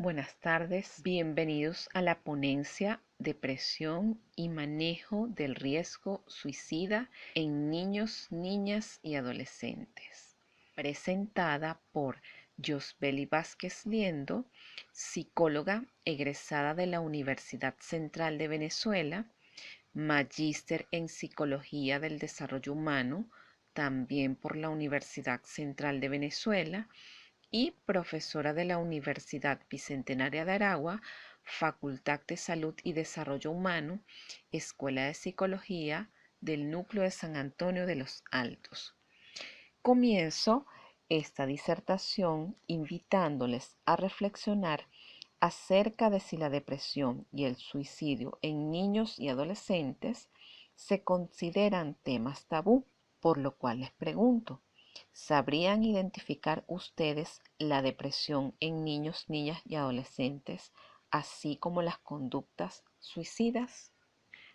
Buenas tardes, bienvenidos a la ponencia Depresión y manejo del riesgo suicida en niños, niñas y adolescentes, presentada por Josbeli Vázquez Liendo, psicóloga egresada de la Universidad Central de Venezuela, magíster en Psicología del Desarrollo Humano, también por la Universidad Central de Venezuela, y profesora de la Universidad Bicentenaria de Aragua, Facultad de Salud y Desarrollo Humano, Escuela de Psicología del Núcleo de San Antonio de los Altos. Comienzo esta disertación invitándoles a reflexionar acerca de si la depresión y el suicidio en niños y adolescentes se consideran temas tabú, por lo cual les pregunto, ¿sabrían identificar ustedes la depresión en niños, niñas y adolescentes, así como las conductas suicidas?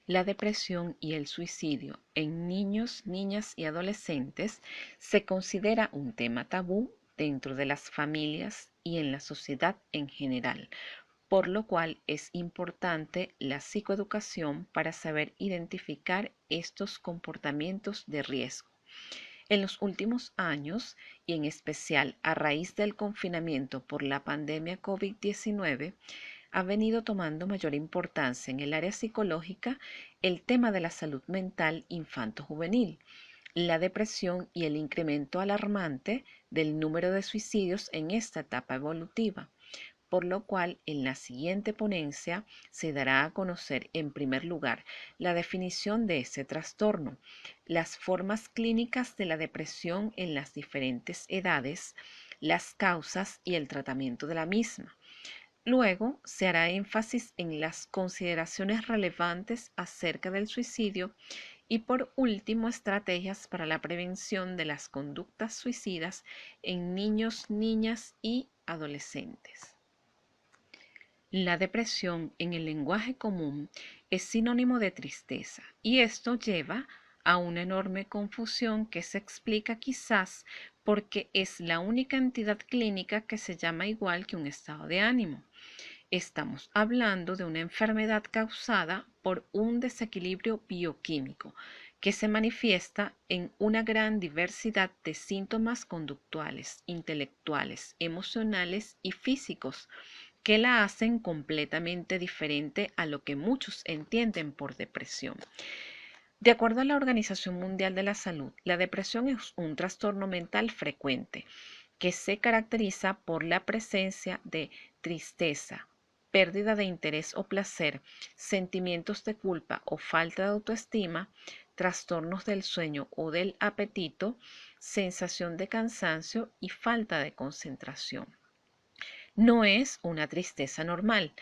La depresión y el suicidio en niños, niñas y adolescentes se considera un tema tabú dentro de las familias y en la sociedad en general, por lo cual es importante la psicoeducación para saber identificar estos comportamientos de riesgo. En los últimos años, y en especial a raíz del confinamiento por la pandemia COVID-19, ha venido tomando mayor importancia en el área psicológica el tema de la salud mental infanto-juvenil, la depresión y el incremento alarmante del número de suicidios en esta etapa evolutiva, por lo cual en la siguiente ponencia se dará a conocer en primer lugar la definición de ese trastorno, las formas clínicas de la depresión en las diferentes edades, las causas y el tratamiento de la misma. Luego se hará énfasis en las consideraciones relevantes acerca del suicidio y por último estrategias para la prevención de las conductas suicidas en niños, niñas y adolescentes. La depresión en el lenguaje común es sinónimo de tristeza y esto lleva a una enorme confusión que se explica quizás porque es la única entidad clínica que se llama igual que un estado de ánimo. Estamos hablando de una enfermedad causada por un desequilibrio bioquímico que se manifiesta en una gran diversidad de síntomas conductuales, intelectuales, emocionales y físicos que la hacen completamente diferente a lo que muchos entienden por depresión. De acuerdo a la Organización Mundial de la Salud, la depresión es un trastorno mental frecuente que se caracteriza por la presencia de tristeza, pérdida de interés o placer, sentimientos de culpa o falta de autoestima, trastornos del sueño o del apetito, sensación de cansancio y falta de concentración. No es una tristeza normal,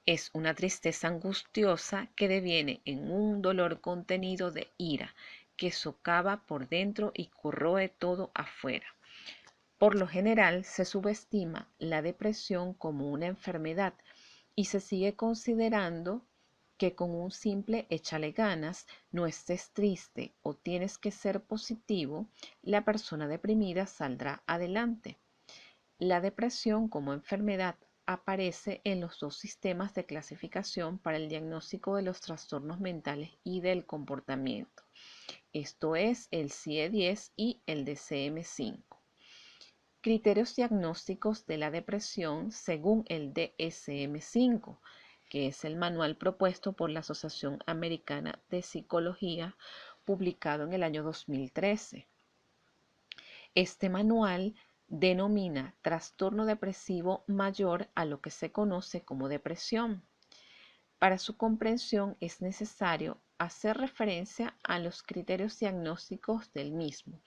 es una tristeza angustiosa que deviene en un dolor contenido de ira que socava por dentro y corroe todo afuera. Por lo general se subestima la depresión como una enfermedad y se sigue considerando que con un simple échale ganas, no estés triste o tienes que ser positivo, la persona deprimida saldrá adelante. La depresión como enfermedad aparece en los dos sistemas de clasificación para el diagnóstico de los trastornos mentales y del comportamiento. Esto es el CIE-10 y el DCM-5. Criterios diagnósticos de la depresión según el DSM-5, que es el manual propuesto por la Asociación Americana de Psicología, publicado en el año 2013. Este manual denomina trastorno depresivo mayor a lo que se conoce como depresión. Para su comprensión es necesario hacer referencia a los criterios diagnósticos del mismo,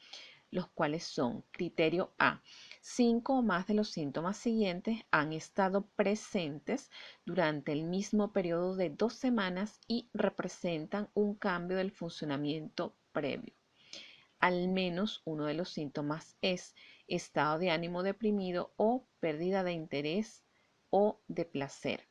los cuales son: criterio A, 5 o más de los síntomas siguientes han estado presentes durante el mismo periodo de 2 semanas y representan un cambio del funcionamiento previo. Al menos uno de los síntomas es estado de ánimo deprimido o pérdida de interés o de placer.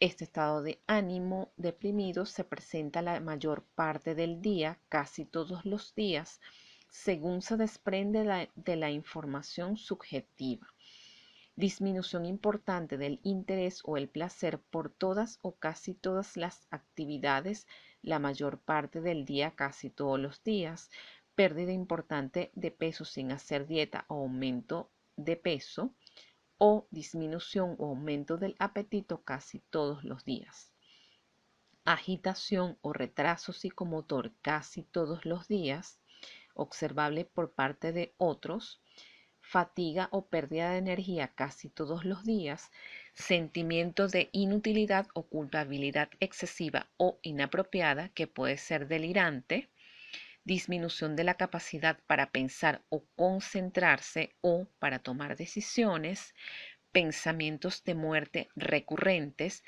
Este estado de ánimo deprimido se presenta la mayor parte del día, casi todos los días, según se desprende de la información subjetiva. disminución importante del interés o el placer por todas o casi todas las actividades, la mayor parte del día, casi todos los días, pérdida importante de peso sin hacer dieta o aumento de peso, o disminución o aumento del apetito casi todos los días. Agitación o retraso psicomotor casi todos los días, observable por parte de otros, fatiga o pérdida de energía casi todos los días, sentimiento de inutilidad o culpabilidad excesiva o inapropiada que puede ser delirante, disminución de la capacidad para pensar o concentrarse o para tomar decisiones, pensamientos de muerte recurrentes,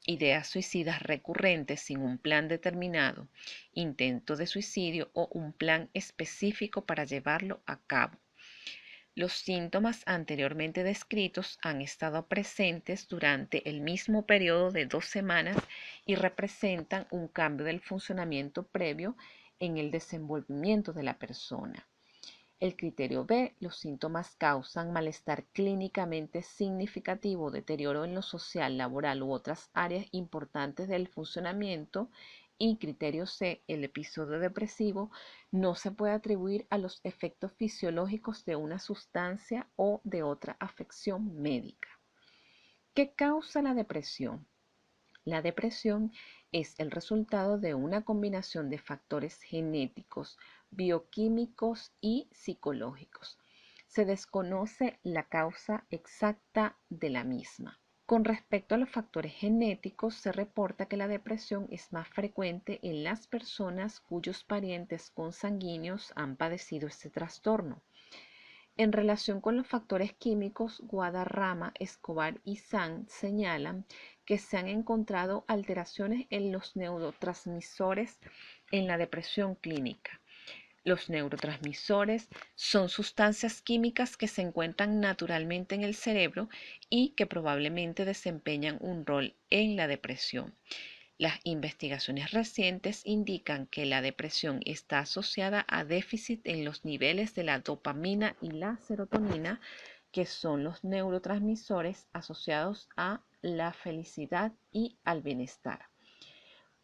ideas suicidas recurrentes sin un plan determinado, intento de suicidio o un plan específico para llevarlo a cabo. Los síntomas anteriormente descritos han estado presentes durante el mismo periodo de 2 semanas y representan un cambio del funcionamiento previo en el desenvolvimiento de la persona. El criterio B, los síntomas causan malestar clínicamente significativo, deterioro en lo social, laboral u otras áreas importantes del funcionamiento. Y criterio C, el episodio depresivo no se puede atribuir a los efectos fisiológicos de una sustancia o de otra afección médica. ¿Qué causa la depresión? La depresión es el resultado de una combinación de factores genéticos, bioquímicos y psicológicos. Se desconoce la causa exacta de la misma. Con respecto a los factores genéticos, se reporta que la depresión es más frecuente en las personas cuyos parientes consanguíneos han padecido este trastorno. En relación con los factores químicos, Guadarrama, Escobar y Sanz señalan que se han encontrado alteraciones en los neurotransmisores en la depresión clínica. Los neurotransmisores son sustancias químicas que se encuentran naturalmente en el cerebro y que probablemente desempeñan un rol en la depresión. Las investigaciones recientes indican que la depresión está asociada a déficit en los niveles de la dopamina y la serotonina, que son los neurotransmisores asociados a la felicidad y al bienestar.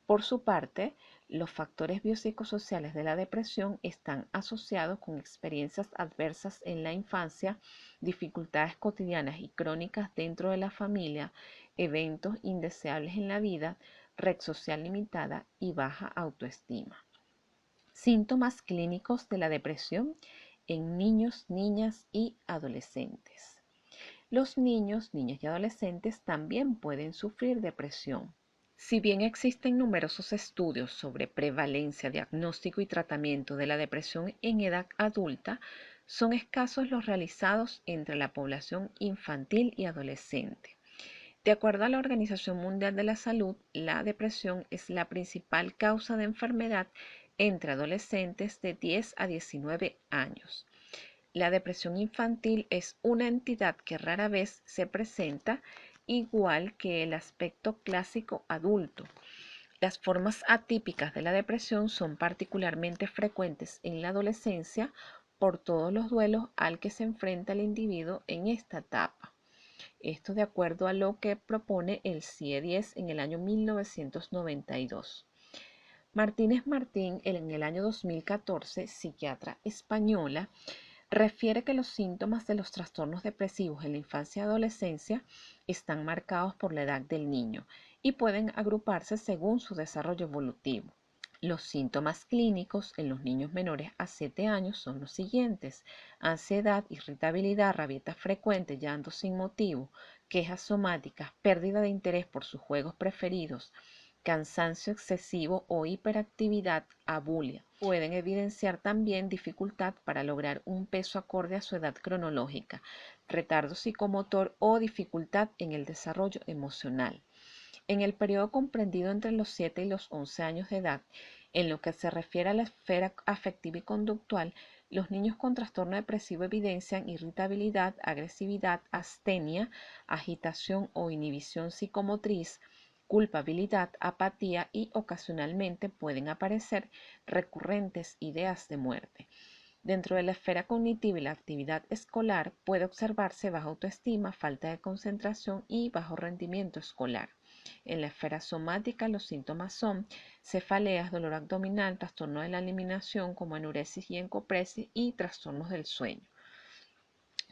Por su parte, los factores biopsicosociales de la depresión están asociados con experiencias adversas en la infancia, dificultades cotidianas y crónicas dentro de la familia, eventos indeseables en la vida, red social limitada y baja autoestima. Síntomas clínicos de la depresión en niños, niñas y adolescentes. Los niños, niñas y adolescentes también pueden sufrir depresión. Si bien existen numerosos estudios sobre prevalencia, diagnóstico y tratamiento de la depresión en edad adulta, son escasos los realizados entre la población infantil y adolescente. De acuerdo a la Organización Mundial de la Salud, la depresión es la principal causa de enfermedad entre adolescentes de 10 a 19 años. La depresión infantil es una entidad que rara vez se presenta, igual que el aspecto clásico adulto. Las formas atípicas de la depresión son particularmente frecuentes en la adolescencia por todos los duelos al que se enfrenta el individuo en esta etapa. Esto de acuerdo a lo que propone el CIE-10 en el año 1992. Martínez Martín, en el año 2014, psiquiatra española, refiere que los síntomas de los trastornos depresivos en la infancia y adolescencia están marcados por la edad del niño y pueden agruparse según su desarrollo evolutivo. Los síntomas clínicos en los niños menores a 7 años son los siguientes: ansiedad, irritabilidad, rabieta frecuente, llanto sin motivo, quejas somáticas, pérdida de interés por sus juegos preferidos, cansancio excesivo o hiperactividad, abulia. Pueden evidenciar también dificultad para lograr un peso acorde a su edad cronológica, retardo psicomotor o dificultad en el desarrollo emocional. En el periodo comprendido entre los 7 y los 11 años de edad, en lo que se refiere a la esfera afectiva y conductual, los niños con trastorno depresivo evidencian irritabilidad, agresividad, astenia, agitación o inhibición psicomotriz, culpabilidad, apatía y ocasionalmente pueden aparecer recurrentes ideas de muerte. Dentro de la esfera cognitiva y la actividad escolar puede observarse baja autoestima, falta de concentración y bajo rendimiento escolar. En la esfera somática, los síntomas son cefaleas, dolor abdominal, trastorno de la eliminación como enuresis y encopresis y trastornos del sueño.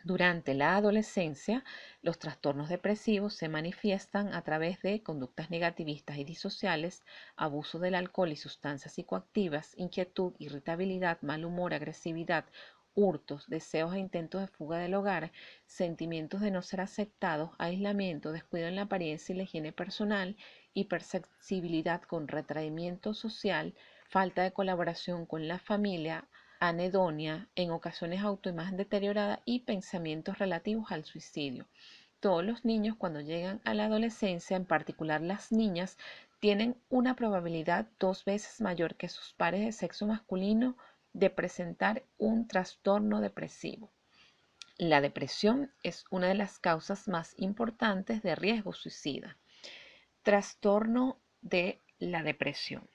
Durante la adolescencia, los trastornos depresivos se manifiestan a través de conductas negativistas y disociales, abuso del alcohol y sustancias psicoactivas, inquietud, irritabilidad, mal humor, agresividad, hurtos, deseos e intentos de fuga del hogar, sentimientos de no ser aceptados, aislamiento, descuido en la apariencia y la higiene personal, hipersensibilidad con retraimiento social, falta de colaboración con la familia, anedonia, en ocasiones autoimagen deteriorada y pensamientos relativos al suicidio. Todos los niños cuando llegan a la adolescencia, en particular las niñas, tienen una probabilidad 2 veces mayor que sus pares de sexo masculino de presentar un trastorno depresivo. La depresión es una de las causas más importantes de riesgo suicida. Trastorno de la depresión.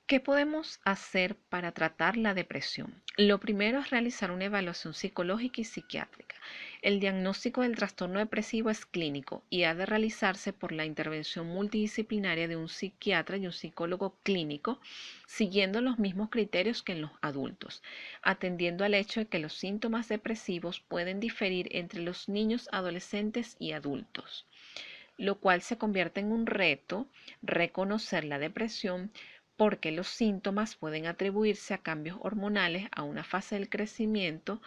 ¿Qué podemos hacer para tratar la depresión? Lo primero es realizar una evaluación psicológica y psiquiátrica. El diagnóstico del trastorno depresivo es clínico y ha de realizarse por la intervención multidisciplinaria de un psiquiatra y un psicólogo clínico, siguiendo los mismos criterios que en los adultos, atendiendo al hecho de que los síntomas depresivos pueden diferir entre los niños, adolescentes y adultos, lo cual se convierte en un reto reconocer la depresión porque los síntomas pueden atribuirse a cambios hormonales a una fase del crecimiento.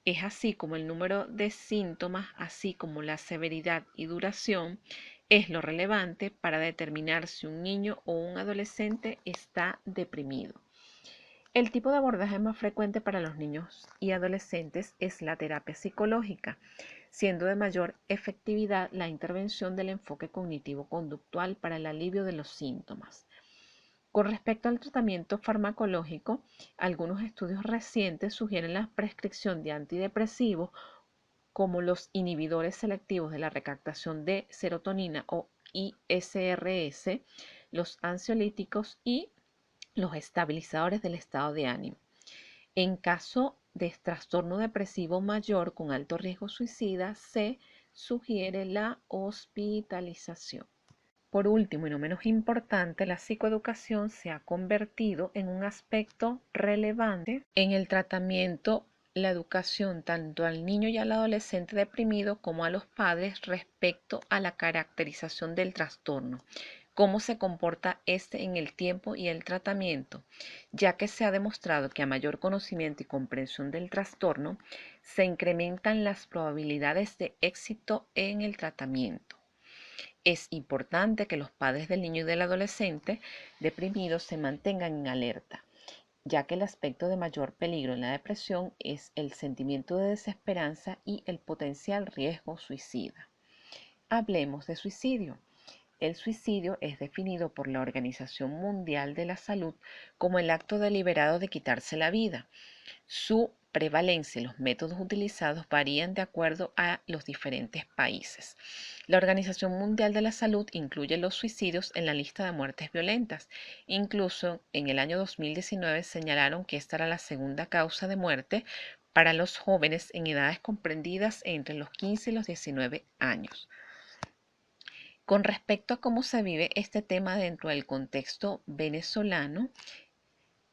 Es así como el número de síntomas, así como la severidad y duración, es lo relevante para determinar si un niño o un adolescente está deprimido. El tipo de abordaje más frecuente para los niños y adolescentes es la terapia psicológica, siendo de mayor efectividad la intervención del enfoque cognitivo-conductual para el alivio de los síntomas. Con respecto al tratamiento farmacológico, algunos estudios recientes sugieren la prescripción de antidepresivos como los inhibidores selectivos de la recaptación de serotonina o ISRS, los ansiolíticos y los estabilizadores del estado de ánimo. En caso de trastorno depresivo mayor con alto riesgo suicida, se sugiere la hospitalización. Por último, y no menos importante, la psicoeducación se ha convertido en un aspecto relevante en el tratamiento, la educación tanto al niño y al adolescente deprimido como a los padres respecto a la caracterización del trastorno, cómo se comporta este en el tiempo y el tratamiento, ya que se ha demostrado que a mayor conocimiento y comprensión del trastorno, se incrementan las probabilidades de éxito en el tratamiento. Es importante que los padres del niño y del adolescente deprimidos se mantengan en alerta, ya que el aspecto de mayor peligro en la depresión es el sentimiento de desesperanza y el potencial riesgo suicida. Hablemos de suicidio. El suicidio es definido por la Organización Mundial de la Salud como el acto deliberado de quitarse la vida. Su prevalencia y los métodos utilizados varían de acuerdo a los diferentes países. La Organización Mundial de la Salud incluye los suicidios en la lista de muertes violentas. Incluso en el año 2019 señalaron que esta era la segunda causa de muerte para los jóvenes en edades comprendidas entre los 15 y los 19 años. Con respecto a cómo se vive este tema dentro del contexto venezolano,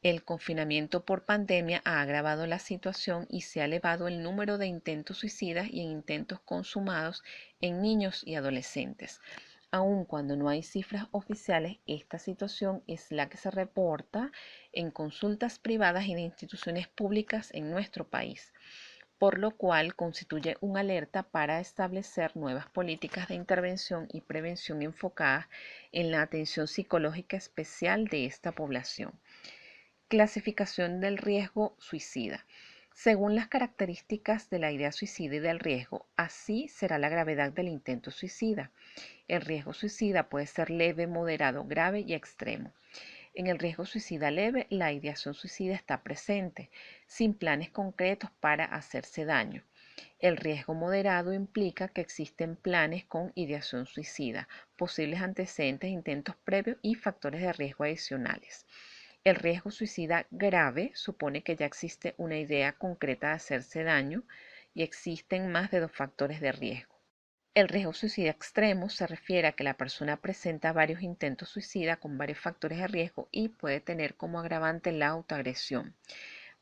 el confinamiento por pandemia ha agravado la situación y se ha elevado el número de intentos suicidas y en intentos consumados en niños y adolescentes. Aun cuando no hay cifras oficiales, esta situación es la que se reporta en consultas privadas y de instituciones públicas en nuestro país, por lo cual constituye una alerta para establecer nuevas políticas de intervención y prevención enfocadas en la atención psicológica especial de esta población. Clasificación del riesgo suicida. Según las características de la idea suicida y del riesgo, así será la gravedad del intento suicida. El riesgo suicida puede ser leve, moderado, grave y extremo. En el riesgo suicida leve, la ideación suicida está presente, sin planes concretos para hacerse daño. El riesgo moderado implica que existen planes con ideación suicida, posibles antecedentes, intentos previos y factores de riesgo adicionales. El riesgo suicida grave supone que ya existe una idea concreta de hacerse daño y existen más de 2 factores de riesgo. El riesgo suicida extremo se refiere a que la persona presenta varios intentos suicida con varios factores de riesgo y puede tener como agravante la autoagresión.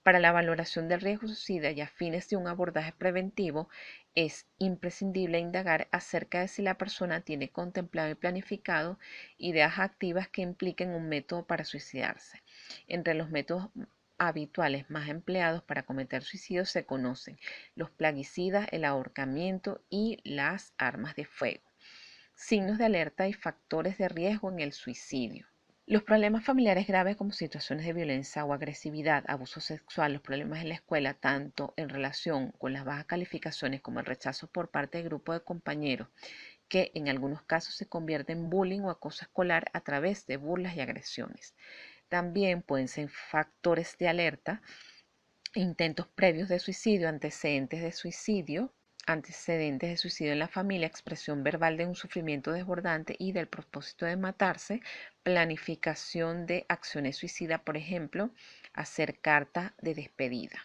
Para la valoración del riesgo suicida y a fines de un abordaje preventivo, es imprescindible indagar acerca de si la persona tiene contemplado y planificado ideas activas que impliquen un método para suicidarse. Entre los métodos habituales más empleados para cometer suicidio se conocen los plaguicidas, el ahorcamiento y las armas de fuego. Signos de alerta y factores de riesgo en el suicidio. Los problemas familiares graves como situaciones de violencia o agresividad, abuso sexual, los problemas en la escuela, tanto en relación con las bajas calificaciones como el rechazo por parte del grupo de compañeros, que en algunos casos se convierte en bullying o acoso escolar a través de burlas y agresiones. También pueden ser factores de alerta, intentos previos de suicidio, antecedentes de suicidio en la familia, expresión verbal de un sufrimiento desbordante y del propósito de matarse, planificación de acciones suicidas, por ejemplo, hacer carta de despedida.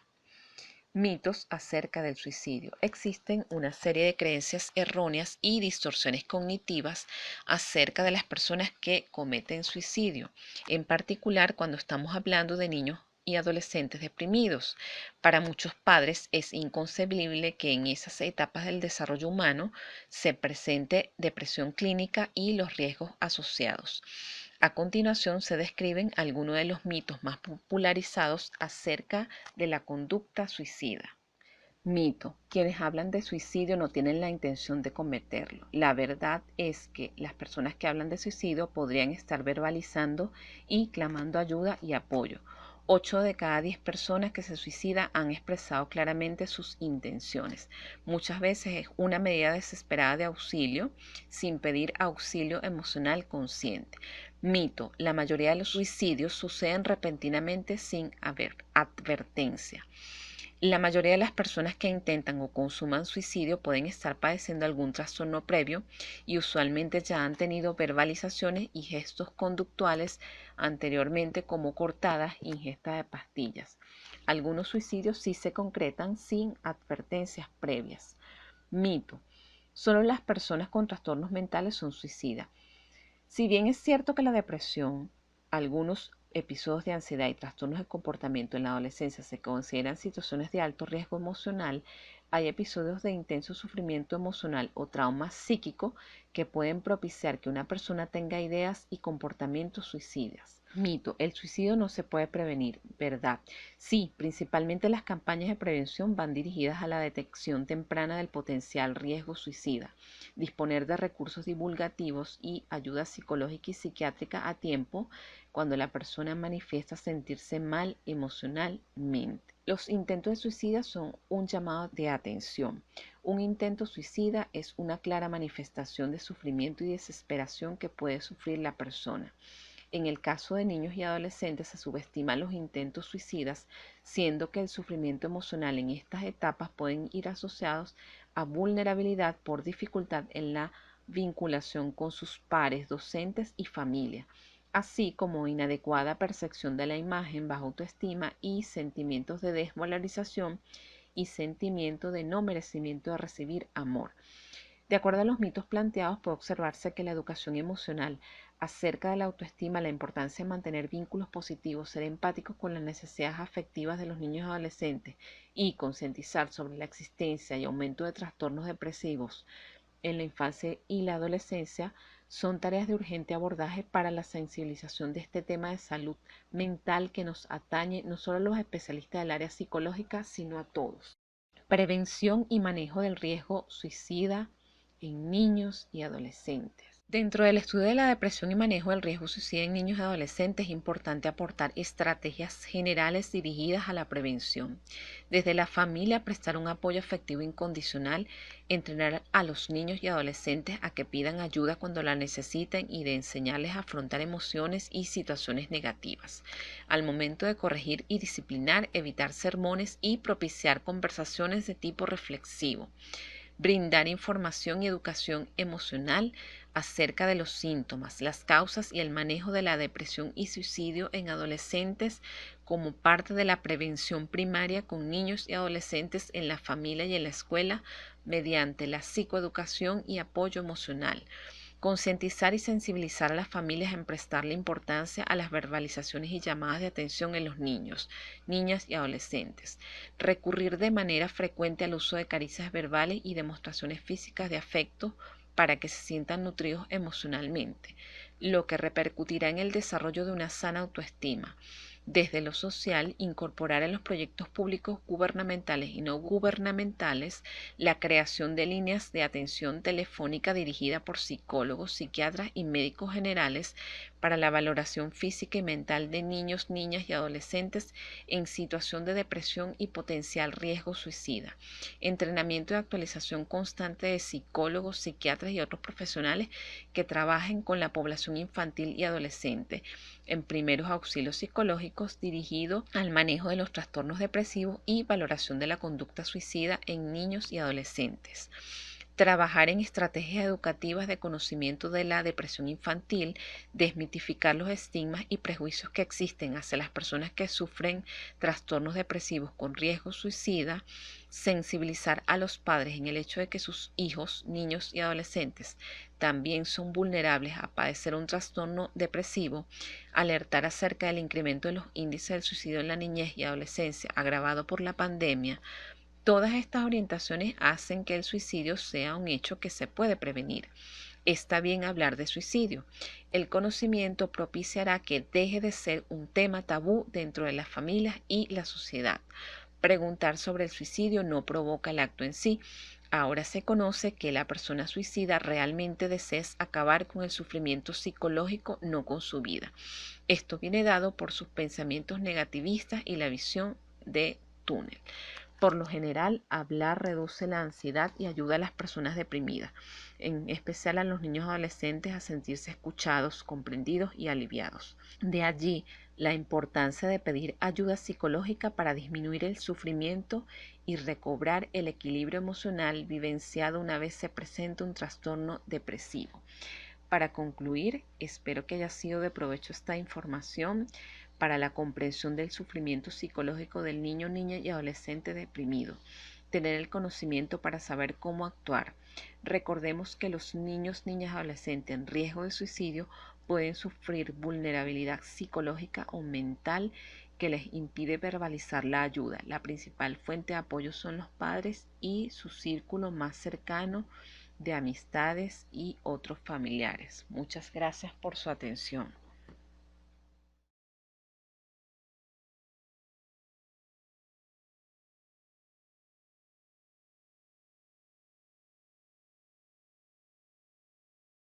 Mitos acerca del suicidio. Existen una serie de creencias erróneas y distorsiones cognitivas acerca de las personas que cometen suicidio, en particular cuando estamos hablando de niños y adolescentes deprimidos. Para muchos padres es inconcebible que en esas etapas del desarrollo humano se presente depresión clínica y los riesgos asociados. A continuación se describen algunos de los mitos más popularizados acerca de la conducta suicida. Mito. Quienes hablan de suicidio no tienen la intención de cometerlo. La verdad es que las personas que hablan de suicidio podrían estar verbalizando y clamando ayuda y apoyo. 8 de cada 10 personas que se suicidan han expresado claramente sus intenciones. Muchas veces es una medida desesperada de auxilio sin pedir auxilio emocional consciente. Mito. La mayoría de los suicidios suceden repentinamente sin advertencia. La mayoría de las personas que intentan o consuman suicidio pueden estar padeciendo algún trastorno previo y usualmente ya han tenido verbalizaciones y gestos conductuales anteriormente como cortadas, ingesta de pastillas. Algunos suicidios sí se concretan sin advertencias previas. Mito. Solo las personas con trastornos mentales son suicidas. Si bien es cierto que la depresión, algunos episodios de ansiedad y trastornos de comportamiento en la adolescencia se consideran situaciones de alto riesgo emocional, hay episodios de intenso sufrimiento emocional o trauma psíquico que pueden propiciar que una persona tenga ideas y comportamientos suicidas. Mito, el suicidio no se puede prevenir, ¿verdad? Sí, principalmente las campañas de prevención van dirigidas a la detección temprana del potencial riesgo suicida, disponer de recursos divulgativos y ayuda psicológica y psiquiátrica a tiempo cuando la persona manifiesta sentirse mal emocionalmente. Los intentos de suicida son un llamado de atención. Un intento suicida es una clara manifestación de sufrimiento y desesperación que puede sufrir la persona. En el caso de niños y adolescentes se subestiman los intentos suicidas, siendo que el sufrimiento emocional en estas etapas pueden ir asociados a vulnerabilidad por dificultad en la vinculación con sus pares, docentes y familia, así como inadecuada percepción de la imagen, baja autoestima y sentimientos de desvalorización y sentimiento de no merecimiento de recibir amor. De acuerdo a los mitos planteados, puede observarse que la educación emocional acerca de la autoestima, la importancia de mantener vínculos positivos, ser empáticos con las necesidades afectivas de los niños y adolescentes y concientizar sobre la existencia y aumento de trastornos depresivos en la infancia y la adolescencia son tareas de urgente abordaje para la sensibilización de este tema de salud mental que nos atañe no solo a los especialistas del área psicológica, sino a todos. Prevención y manejo del riesgo suicida en niños y adolescentes. Dentro del estudio de la depresión y manejo del riesgo suicida en niños y adolescentes es importante aportar estrategias generales dirigidas a la prevención. Desde la familia, prestar un apoyo afectivo incondicional, entrenar a los niños y adolescentes a que pidan ayuda cuando la necesiten y de enseñarles a afrontar emociones y situaciones negativas. Al momento de corregir y disciplinar, evitar sermones y propiciar conversaciones de tipo reflexivo. brindar información y educación emocional acerca de los síntomas, las causas y el manejo de la depresión y suicidio en adolescentes como parte de la prevención primaria con niños y adolescentes en la familia y en la escuela mediante la psicoeducación y apoyo emocional. Concientizar y sensibilizar a las familias en prestarle importancia a las verbalizaciones y llamadas de atención en los niños, niñas y adolescentes. Recurrir de manera frecuente al uso de caricias verbales y demostraciones físicas de afecto para que se sientan nutridos emocionalmente, lo que repercutirá en el desarrollo de una sana autoestima. Desde lo social, incorporar en los proyectos públicos gubernamentales y no gubernamentales la creación de líneas de atención telefónica dirigida por psicólogos, psiquiatras y médicos generales para la valoración física y mental de niños, niñas y adolescentes en situación de depresión y potencial riesgo suicida. Entrenamiento y actualización constante de psicólogos, psiquiatras y otros profesionales que trabajen con la población infantil y adolescente en primeros auxilios psicológicos dirigido al manejo de los trastornos depresivos y valoración de la conducta suicida en niños y adolescentes. Trabajar en estrategias educativas de conocimiento de la depresión infantil, desmitificar los estigmas y prejuicios que existen hacia las personas que sufren trastornos depresivos con riesgo suicida, sensibilizar a los padres en el hecho de que sus hijos, niños y adolescentes también son vulnerables a padecer un trastorno depresivo, alertar acerca del incremento de los índices del suicidio en la niñez y adolescencia agravado por la pandemia. Todas estas orientaciones hacen que el suicidio sea un hecho que se puede prevenir. Está bien hablar de suicidio. El conocimiento propiciará que deje de ser un tema tabú dentro de las familias y la sociedad. Preguntar sobre el suicidio no provoca el acto en sí. Ahora se conoce que la persona suicida realmente desea acabar con el sufrimiento psicológico, no con su vida. Esto viene dado por sus pensamientos negativistas y la visión de túnel. Por lo general, hablar reduce la ansiedad y ayuda a las personas deprimidas, en especial a los niños adolescentes, a sentirse escuchados, comprendidos y aliviados. De allí la importancia de pedir ayuda psicológica para disminuir el sufrimiento y recobrar el equilibrio emocional vivenciado una vez se presenta un trastorno depresivo. Para concluir, espero que haya sido de provecho esta información para la comprensión del sufrimiento psicológico del niño, niña y adolescente deprimido. Tener el conocimiento para saber cómo actuar. Recordemos que los niños, niñas y adolescentes en riesgo de suicidio pueden sufrir vulnerabilidad psicológica o mental que les impide verbalizar la ayuda. La principal fuente de apoyo son los padres y su círculo más cercano de amistades y otros familiares. Muchas gracias por su atención.